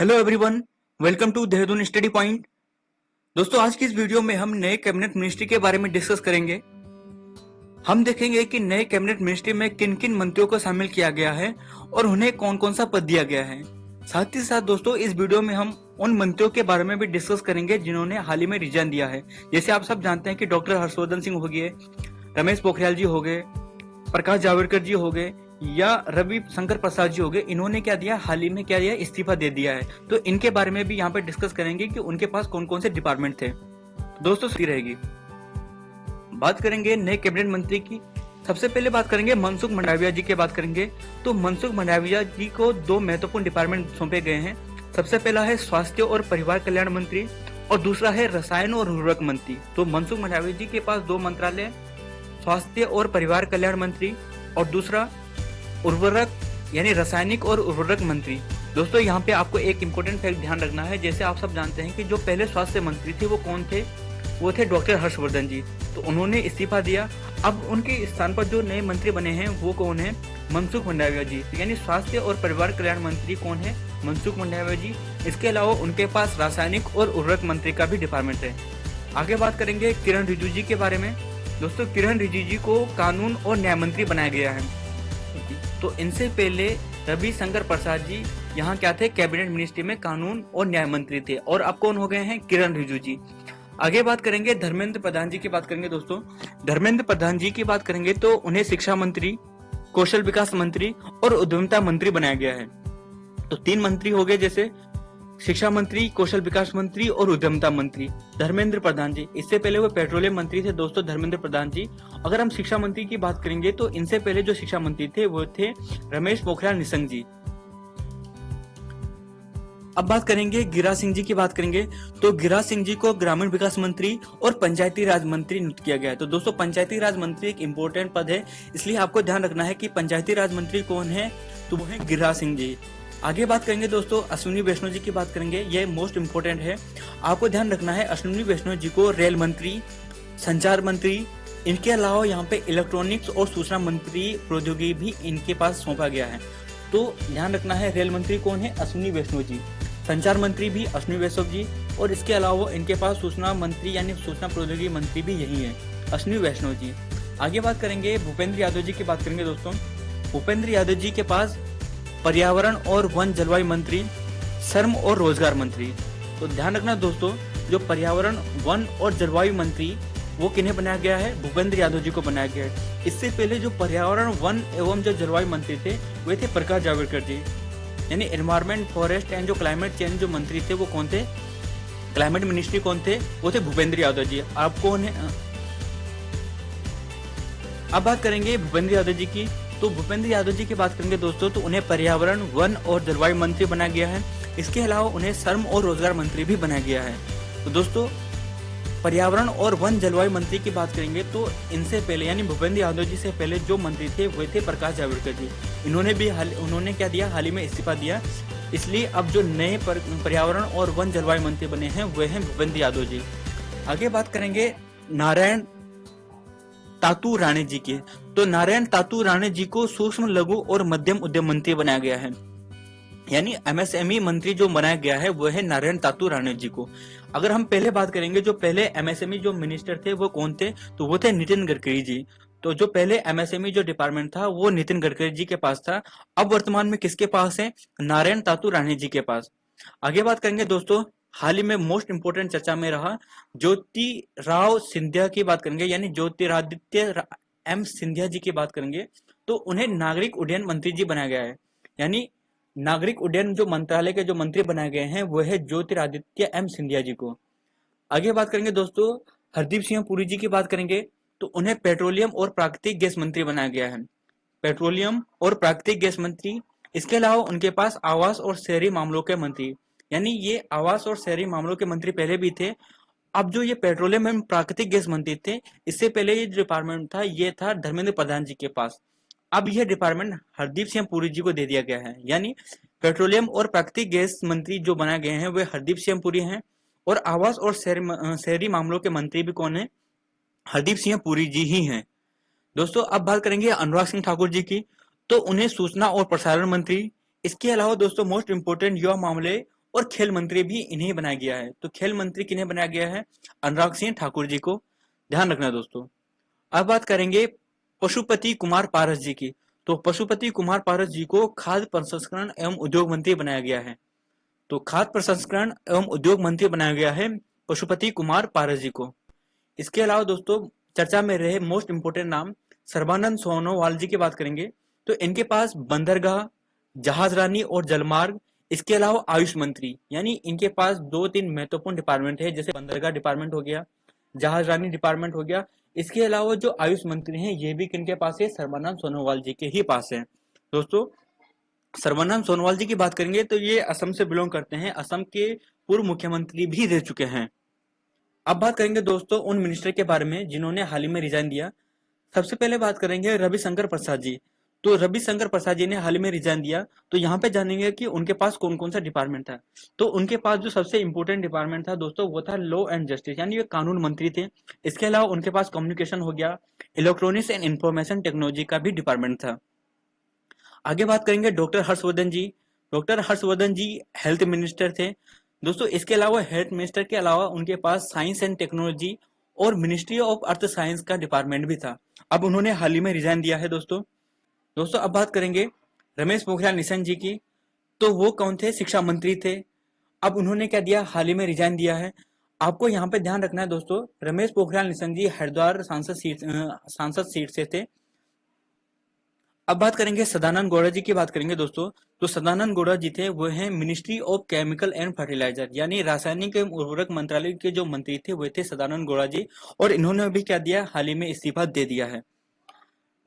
Hello everyone, welcome to Dehradun study point. दोस्तों, आज की इस वीडियो में हम नए कैबिनेट मिनिस्ट्री के बारे में डिस्कस करेंगे। हम देखेंगे कि नए कैबिनेट मिनिस्ट्री में किन किन मंत्रियों को शामिल किया गया है और उन्हें कौन कौन सा पद दिया गया है। साथ ही साथ दोस्तों, इस वीडियो में हम उन मंत्रियों के बारे में भी डिस्कस करेंगे जिन्होंने हाल ही में रिजाइन दिया है। जैसे आप सब जानते हैं कि डॉक्टर हर्षवर्धन सिंह हो गए, रमेश पोखरियाल जी हो गए, प्रकाश जावड़ेकर जी हो गए या रवि शंकर प्रसाद जी हो गए। इन्होंने क्या दिया, हाल ही में क्या दिया, इस्तीफा दे दिया है। तो इनके बारे में भी यहाँ पे डिस्कस करेंगे कि उनके पास कौन कौन से डिपार्टमेंट थे। दोस्तों सी रहेगी। बात करेंगे नए कैबिनेट मंत्री की। सबसे पहले बात करेंगे मनसुख मंडाविया जी की बात करेंगे। तो मनसुख मंडाविया जी को दो महत्वपूर्ण डिपार्टमेंट सौंपे गए हैं। सबसे पहला है स्वास्थ्य और परिवार कल्याण मंत्री और दूसरा है रसायन और उर्वरक मंत्री। तो मनसुख मंडाविया जी के पास दो मंत्रालय, स्वास्थ्य और परिवार कल्याण मंत्री और दूसरा उर्वरक यानी रासायनिक और उर्वरक मंत्री। दोस्तों, यहाँ पे आपको एक इम्पोर्टेंट फैक्ट ध्यान रखना है। जैसे आप सब जानते हैं कि जो पहले स्वास्थ्य मंत्री थे वो कौन थे, वो थे डॉक्टर हर्षवर्धन जी। तो उन्होंने इस्तीफा दिया। अब उनके स्थान पर जो नए मंत्री बने हैं वो कौन है, मनसुख मंडाविया जी। यानी स्वास्थ्य और परिवार कल्याण मंत्री कौन है, मनसुख मंडाविया जी। इसके अलावा उनके पास रासायनिक और उर्वरक मंत्री का भी डिपार्टमेंट है। आगे बात करेंगे किरण रिजिजू जी के बारे में। दोस्तों, किरण रिजिजू जी को कानून और न्याय मंत्री बनाया गया है। तो इनसे पहले रवि शंकर प्रसाद जी यहाँ क्या थे, कैबिनेट मिनिस्ट्री में कानून और न्याय मंत्री थे। और अब कौन हो गए हैं, किरण रिजिजू जी। आगे बात करेंगे धर्मेंद्र प्रधान जी की बात करेंगे। दोस्तों, धर्मेंद्र प्रधान जी की बात करेंगे तो उन्हें शिक्षा मंत्री, कौशल विकास मंत्री और उद्यमिता मंत्री बनाया गया है। तो तीन मंत्री हो गए, जैसे शिक्षा मंत्री, कौशल विकास मंत्री और उद्यमिता मंत्री धर्मेंद्र प्रधान जी। इससे पहले वो पेट्रोलियम मंत्री थे दोस्तों, धर्मेंद्र प्रधान जी। अगर हम शिक्षा मंत्री की बात करेंगे तो इनसे पहले जो शिक्षा मंत्री थे वो थे रमेश पोखरियाल निशंक जी। अब बात करेंगे गिरिराज सिंह जी की बात करेंगे। तो गिरिराज सिंह जी को ग्रामीण विकास मंत्री और पंचायती राज मंत्री नियुक्त किया गया है। तो दोस्तों, पंचायती राज मंत्री एक इम्पोर्टेंट पद है, इसलिए आपको ध्यान रखना है कि पंचायती राज मंत्री कौन है, तो वो है गिरिराज सिंह जी। आगे बात करेंगे दोस्तों, अश्विनी वैष्णव जी की बात करेंगे। ये मोस्ट इंपोर्टेंट है, आपको ध्यान रखना है। अश्विनी वैष्णव जी को रेल मंत्री, संचार मंत्री, इनके अलावा यहाँ पे इलेक्ट्रॉनिक्स और सूचना मंत्री प्रौद्योगिकी भी इनके पास सौंपा गया है। तो ध्यान रखना है, रेल मंत्री कौन है, अश्विनी वैष्णव जी। संचार मंत्री भी अश्विनी वैष्णव जी और इसके अलावा इनके पास सूचना मंत्री यानी सूचना प्रौद्योगिकी मंत्री भी यही है, अश्विनी वैष्णव जी। आगे बात करेंगे भूपेंद्र यादव जी की बात करेंगे। दोस्तों, भूपेंद्र यादव जी के पास पर्यावरण और वन जलवायु मंत्री, श्रम और रोजगार मंत्री। तो ध्यान रखना दोस्तों, जो पर्यावरण, वन और जलवायु मंत्री वो किन्हें बनाया गया है, भूपेंद्र यादव जी को बनाया गया है। इससे पहले जो पर्यावरण, वन एवं जो जलवायु मंत्री थे वे थे प्रकाश जावड़ेकर जी। यानी एनवायरमेंट, फॉरेस्ट एंड जो क्लाइमेट चेंज जो मंत्री थे वो कौन थे, क्लाइमेट मिनिस्ट्री कौन थे, वो थे भूपेंद्र यादव जी। आप कौन है। अब बात करेंगे भूपेंद्र यादव जी की। तो भूपेंद्र यादव जी की बात करेंगे दोस्तों, तो उन्हें पर्यावरण, वन और जलवायु मंत्री बनाया गया है। इसके अलावा उन्हें श्रम और रोजगार मंत्री भी बनाया गया है। तो दोस्तों, पर्यावरण और वन जलवायु मंत्री की बात करेंगे तो इनसे पहले यानी भूपेंद्र यादव जी से पहले जो मंत्री थे वे थे प्रकाश जावड़ेकर जी। उन्होंने क्या दिया, हाल ही में इस्तीफा दिया। इसलिए अब जो नए पर्यावरण और वन जलवायु मंत्री बने हैं वे हैं भूपेंद्र यादव जी। आगे बात करेंगे नारायण तातू राणे जी की। तो नारायण तातू राणे जी को सूक्ष्म, लघु और मध्यम उद्यम मंत्री बनाया गया है। यानी एमएसएमई मंत्री जो बनाया गया है वो है नारायण तातू राणे जी को। अगर हम पहले बात करेंगे, जो पहले एमएसएमई जो मिनिस्टर थे वो कौन थे, तो वो थे नितिन गडकरी जी। तो जो पहले एमएसएमई जो डिपार्टमेंट था वो नितिन गडकरी जी के पास था। अब वर्तमान में किसके पास है, नारायण तातू राणे जी के पास। आगे बात करेंगे दोस्तों, हाल ही में मोस्ट इंपोर्टेंट चर्चा में रहा ज्योतिराव सिंधिया की बात करेंगे, यानी ज्योतिरादित्य एम सिंधिया जी की बात करेंगे। तो उन्हें नागरिक उड्डयन मंत्री जी बनाया गया है। यानी नागरिक उड्डयन जो मंत्रालय के जो मंत्री बनाए गए हैं वो है ज्योतिरादित्य एम सिंधिया जी को। आगे बात करेंगे दोस्तों, हरदीप सिंह पुरी जी की बात करेंगे। तो उन्हें पेट्रोलियम और प्राकृतिक गैस मंत्री बनाया गया है, पेट्रोलियम और प्राकृतिक गैस मंत्री। इसके अलावा उनके पास आवास और शहरी मामलों के मंत्री, यानी ये आवास और शहरी मामलों के मंत्री पहले भी थे। अब जो ये पेट्रोलियम एवं प्राकृतिक गैस मंत्री थे, इससे पहले ये डिपार्टमेंट था ये था धर्मेंद्र प्रधान जी के पास। अब यह डिपार्टमेंट हरदीप सिंह पुरी जी को दे दिया गया है। यानी पेट्रोलियम और प्राकृतिक गैस मंत्री जो बनाए गए हैं वे हरदीप सिंह पुरी हैं और आवास और शहरी मामलों के मंत्री भी कौन है, हरदीप सिंह पुरी जी ही हैं। दोस्तों, अब बात करेंगे अनुराग सिंह ठाकुर जी की। तो उन्हें सूचना और प्रसारण मंत्री, इसके अलावा दोस्तों मोस्ट इंपोर्टेंट युवा मामले और खेल मंत्री भी इन्हें बनाया गया है। तो खेल मंत्री किन्हें बनाया गया है? अनुराग सिंह ठाकुर जी को, ध्यान रखना दोस्तों। अब बात करेंगे पशुपति कुमार पारस जी की। तो पशुपति कुमार पारस जी को खाद्य प्रसंस्करण एवं उद्योग मंत्री बनाया गया है। तो खाद्य प्रसंस्करण एवं उद्योग मंत्री बनाया गया है पशुपति कुमार पारस जी को। इसके अलावा दोस्तों चर्चा में रहे मोस्ट इंपोर्टेंट नाम सर्बानंद सोनोवाल जी की बात करेंगे। तो इनके पास बंदरगाह, जहाजरानी और जलमार्ग, इसके अलावा आयुष मंत्री, यानी इनके पास 2-3 महत्वपूर्ण डिपार्टमेंट है, जैसे बंदरगाह डिपार्टमेंट हो गया, जहाजरानी डिपार्टमेंट हो गया। इसके अलावा जो आयुष मंत्री हैं ये भी किनके पास है? सर्बानंद सोनोवाल जी के ही पास है। दोस्तों सर्बानंद सोनोवाल जी की बात करेंगे तो ये असम से बिलोंग करते हैं, असम के पूर्व मुख्यमंत्री भी रह चुके हैं। अब बात करेंगे दोस्तों उन मिनिस्टर के बारे में जिन्होंने हाल ही में रिजाइन दिया। सबसे पहले बात करेंगे रविशंकर प्रसाद जी। तो रविशंकर प्रसाद जी ने हाल ही में रिजाइन दिया। तो यहाँ पे जानेंगे कि उनके पास कौन कौन सा डिपार्टमेंट था। तो उनके पास जो सबसे इंपॉर्टेंट डिपार्टमेंट था दोस्तों वो था लॉ एंड जस्टिस, यानी ये कानून मंत्री थे। इसके अलावा उनके पास कम्युनिकेशन हो गया, इलेक्ट्रॉनिक्स एंड इंफॉर्मेशन टेक्नोलॉजी का भी डिपार्टमेंट था। आगे बात करेंगे डॉक्टर हर्षवर्धन जी। डॉक्टर हर्षवर्धन जी हेल्थ मिनिस्टर थे दोस्तों। इसके अलावा हेल्थ मिनिस्टर के अलावा उनके पास साइंस एंड टेक्नोलॉजी और मिनिस्ट्री ऑफ अर्थ साइंस का डिपार्टमेंट भी था। अब उन्होंने हाल ही में रिजाइन दिया है दोस्तों। अब बात करेंगे रमेश पोखरियाल निशंक जी की। तो वो कौन थे? शिक्षा मंत्री थे। अब उन्होंने क्या दिया? हाल ही में रिजाइन दिया है। आपको यहाँ पे ध्यान रखना है दोस्तों, रमेश पोखरियाल निशंक जी हरिद्वार सांसद सीट से थे। अब बात करेंगे सदानंद गौड़ा जी की बात करेंगे दोस्तों। तो सदानंद गौड़ा जी थे वो हैं ministry of chemical and fertiliser, यानी रासायनिक एवं उर्वरक मंत्रालय के जो मंत्री थे वो थे सदानंद गौड़ा जी। और इन्होंने भी क्या दिया? हाल ही में इस्तीफा दे दिया है।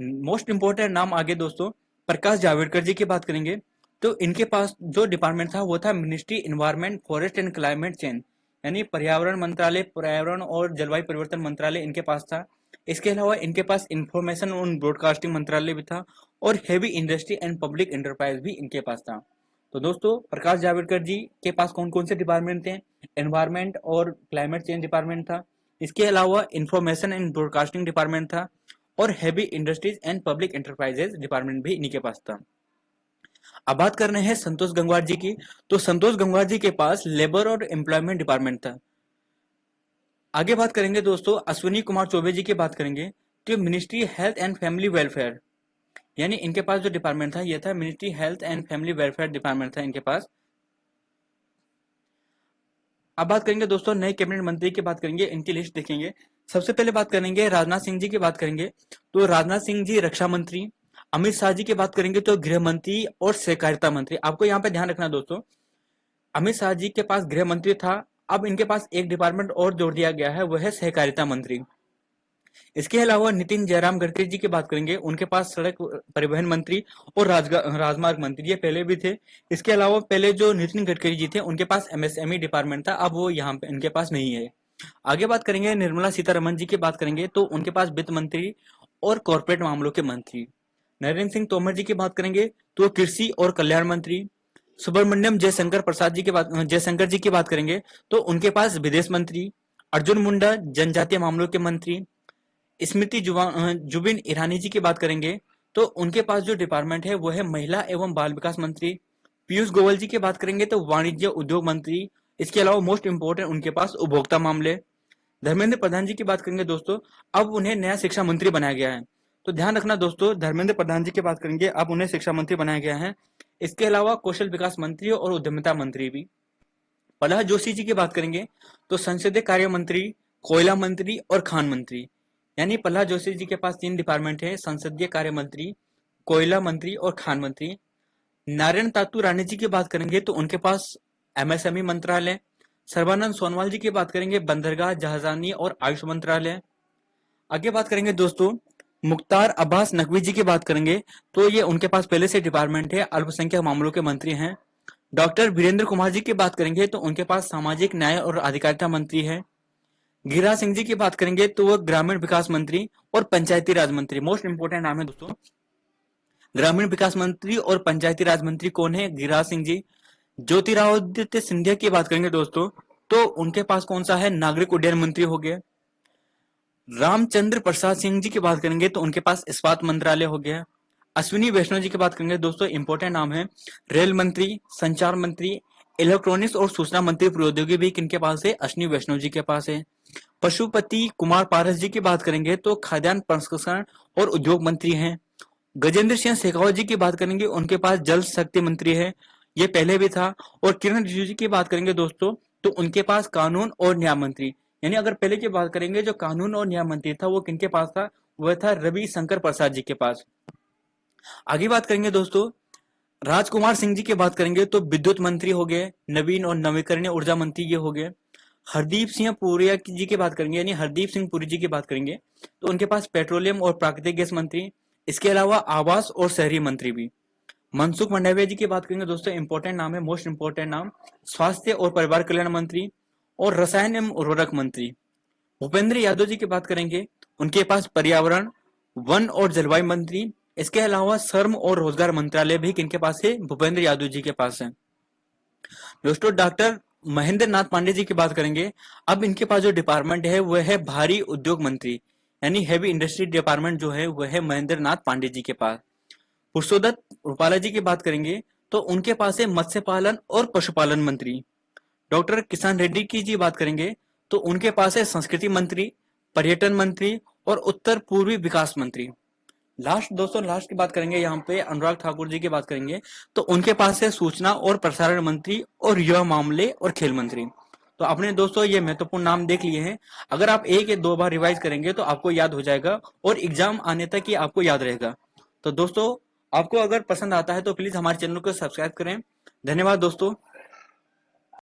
मोस्ट इंपोर्टेंट नाम आगे दोस्तों प्रकाश जावड़ेकर जी की बात करेंगे। तो इनके पास जो डिपार्टमेंट था वो था ministry environment forest and climate change, यानी पर्यावरण मंत्रालय, पर्यावरण और जलवायु परिवर्तन मंत्रालय इनके पास था। इसके अलावा इनके पास इंफॉर्मेशन और ब्रॉडकास्टिंग मंत्रालय भी था और heavy industry and public enterprise भी इनके पास था। तो दोस्तों प्रकाश जावड़ेकर जी के पास कौन कौन से डिपार्टमेंट थे? एनवायरमेंट और क्लाइमेट चेंज डिपार्टमेंट था। इसके अलावा इंफॉर्मेशन एंड ब्रॉडकास्टिंग डिपार्टमेंट था और heavy industries and public enterprises department भी इन्हीं के पास था। अब बात कर रहे हैं संतोष गंगवार जी की। तो संतोष गंगवार जी के पास लेबर और एम्प्लॉयमेंट डिपार्टमेंट था। आगे बात करेंगे दोस्तों अश्विनी कुमार चौबे जी की बात करेंगे। तो ministry health and family welfare, यानी इनके पास जो डिपार्टमेंट था ये था ministry health and family welfare department था इनके पास। अब बात करेंगे दोस्तों नए कैबिनेट मंत्री की बात करेंगे, इनकी लिस्ट देखेंगे। सबसे पहले बात करेंगे राजनाथ सिंह जी की बात करेंगे। तो राजनाथ सिंह जी रक्षा मंत्री। अमित शाह जी की बात करेंगे तो गृह मंत्री और सहकारिता मंत्री। आपको यहाँ पे ध्यान रखना दोस्तों, अमित शाह जी के पास गृह मंत्री था, अब इनके पास एक डिपार्टमेंट और जोड़ दिया गया है, वह है सहकारिता मंत्री। इसके अलावा नितिन जयराम गडकरी जी की बात करेंगे, उनके पास सड़क परिवहन मंत्री और राजमार्ग मंत्री ये पहले भी थे। इसके अलावा पहले जो नितिन गडकरी जी थे उनके पास एमएसएमई डिपार्टमेंट था, अब वो यहाँ पे इनके पास नहीं है। आगे बात करेंगे निर्मला सीतारमन जी की बात करेंगे। तो उनके पास वित्त मंत्री और कॉर्पोरेट मामलों के मंत्री। नरेंद्र सिंह तोमर जी की बात करेंगे तो कृषि और कल्याण मंत्री। सुब्रमण्यम जयशंकर जी की बात करेंगे तो उनके पास विदेश मंत्री। अर्जुन मुंडा जनजातीय मामलों के मंत्री। स्मृति जुबिन ईरानी जी की बात करेंगे तो उनके पास जो डिपार्टमेंट है वो है महिला एवं बाल विकास मंत्री। पीयूष गोयल जी की बात करेंगे तो वाणिज्य उद्योग मंत्री। इसके अलावा मोस्ट इंपोर्टेंट उनके पास उपभोक्ता मामले। धर्मेंद्र प्रधान जी की बात करेंगे दोस्तों, अब उन्हें नया शिक्षा मंत्री बनाया गया है। तो ध्यान रखना दोस्तों, धर्मेंद्र प्रधान जी की बात करेंगे, अब उन्हें शिक्षा मंत्री बनाया गया है। इसके अलावा कौशल विकास मंत्री और उद्यमिता मंत्री भी। प्रहलाद जोशी जी की बात करेंगे तो संसदीय कार्य मंत्री, कोयला मंत्री और खान मंत्री, यानी प्रहलाद जोशी जी के पास 3 डिपार्टमेंट है, संसदीय कार्य मंत्री, कोयला मंत्री और खान मंत्री। नारायण तातू राणे जी की बात करेंगे तो उनके पास एमएसएमई मंत्रालय। सर्बानंद सोनोवाल जी की बात करेंगे बंदरगाह, जहाजरानी और आयुष मंत्रालय। आगे बात करेंगे दोस्तों मुख्तार अब्बास नकवी जी की बात करेंगे तो ये उनके पास पहले से डिपार्टमेंट है, अल्पसंख्यक मामलों के मंत्री हैं। डॉक्टर वीरेंद्र कुमार जी की बात करेंगे तो उनके पास सामाजिक न्याय और अधिकारिता मंत्री है। गिरिराज सिंह जी की बात करेंगे तो वह ग्रामीण विकास मंत्री और पंचायती राज मंत्री। मोस्ट इंपोर्टेंट नाम है दोस्तों, ग्रामीण विकास मंत्री और पंचायती राज मंत्री कौन है? गिरिराज सिंह जी। ज्योतिरादित्य सिंधिया की बात करेंगे दोस्तों तो उनके पास कौन सा है? नागरिक उड्डयन मंत्री हो गया। रामचंद्र प्रसाद सिंह जी की बात करेंगे तो उनके पास इस्पात मंत्रालय हो गया। अश्विनी वैष्णव जी की बात करेंगे दोस्तों, इंपोर्टेंट नाम है, रेल मंत्री, संचार मंत्री, इलेक्ट्रॉनिक्स और सूचना मंत्री प्रौद्योगिकी भी किनके पास है? अश्विनी वैष्णव जी के पास है। पशुपति कुमार पारस जी की बात करेंगे तो खाद्यान्न प्रसंस्करण और उद्योग मंत्री हैं। गजेंद्र सिंह शेखावत जी की बात करेंगे, उनके पास जल शक्ति मंत्री है, ये पहले भी था। और किरण रिजिजू जी की बात करेंगे दोस्तों तो उनके पास कानून और न्याय मंत्री, यानी अगर पहले की बात करेंगे जो कानून और न्याय मंत्री था वो किनके पास था? वह था रवि शंकर प्रसाद जी के पास। आगे बात करेंगे दोस्तों राजकुमार सिंह जी की बात करेंगे तो विद्युत मंत्री हो गए, नवीन और नवीकरणीय ऊर्जा मंत्री ये हो गए। हरदीप सिंह पुरी जी की बात करेंगे, यानी हरदीप सिंह पुरी जी की बात करेंगे तो उनके पास पेट्रोलियम और प्राकृतिक गैस मंत्री, इसके अलावा आवास और शहरी मंत्री भी। मनसुख मंडाविया जी की बात करेंगे दोस्तों, इंपॉर्टेंट नाम है, मोस्ट इंपॉर्टेंट नाम, स्वास्थ्य और परिवार कल्याण मंत्री और रसायन एवं उर्वरक मंत्री। भूपेंद्र यादव जी की बात करेंगे, उनके पास पर्यावरण, वन और जलवायु मंत्री, इसके अलावा श्रम और रोजगार मंत्रालय भी किनके पास है? भूपेंद्र यादव जी के पास है। दोस्तों डॉक्टर महेंद्र नाथ पांडे जी की बात करेंगे, अब इनके पास जो डिपार्टमेंट है वह है भारी उद्योग मंत्री, यानी हैवी इंडस्ट्री डिपार्टमेंट जो है वह है महेंद्र नाथ पांडे जी के पास। पुरुषोत्तम रूपाला जी की बात करेंगे तो उनके पास है मत्स्य पालन और पशुपालन मंत्री। डॉक्टर किशन रेड्डी की जी बात करेंगे तो उनके पास है संस्कृति मंत्री, पर्यटन मंत्री और उत्तर पूर्वी विकास मंत्री। लास्ट दोस्तों लास्ट की बात करेंगे, यहाँ पे अनुराग ठाकुर जी की बात करेंगे तो उनके पास है सूचना और प्रसारण मंत्री और युवा मामले और खेल मंत्री। तो आपने दोस्तों ये महत्वपूर्ण नाम देख लिए हैं, अगर आप एक या दो बार रिवाइज करेंगे तो आपको याद हो जाएगा और एग्जाम आने तक ही आपको याद रहेगा। तो दोस्तों आपको अगर पसंद आता है तो प्लीज हमारे चैनल को सब्सक्राइब करें। धन्यवाद दोस्तों।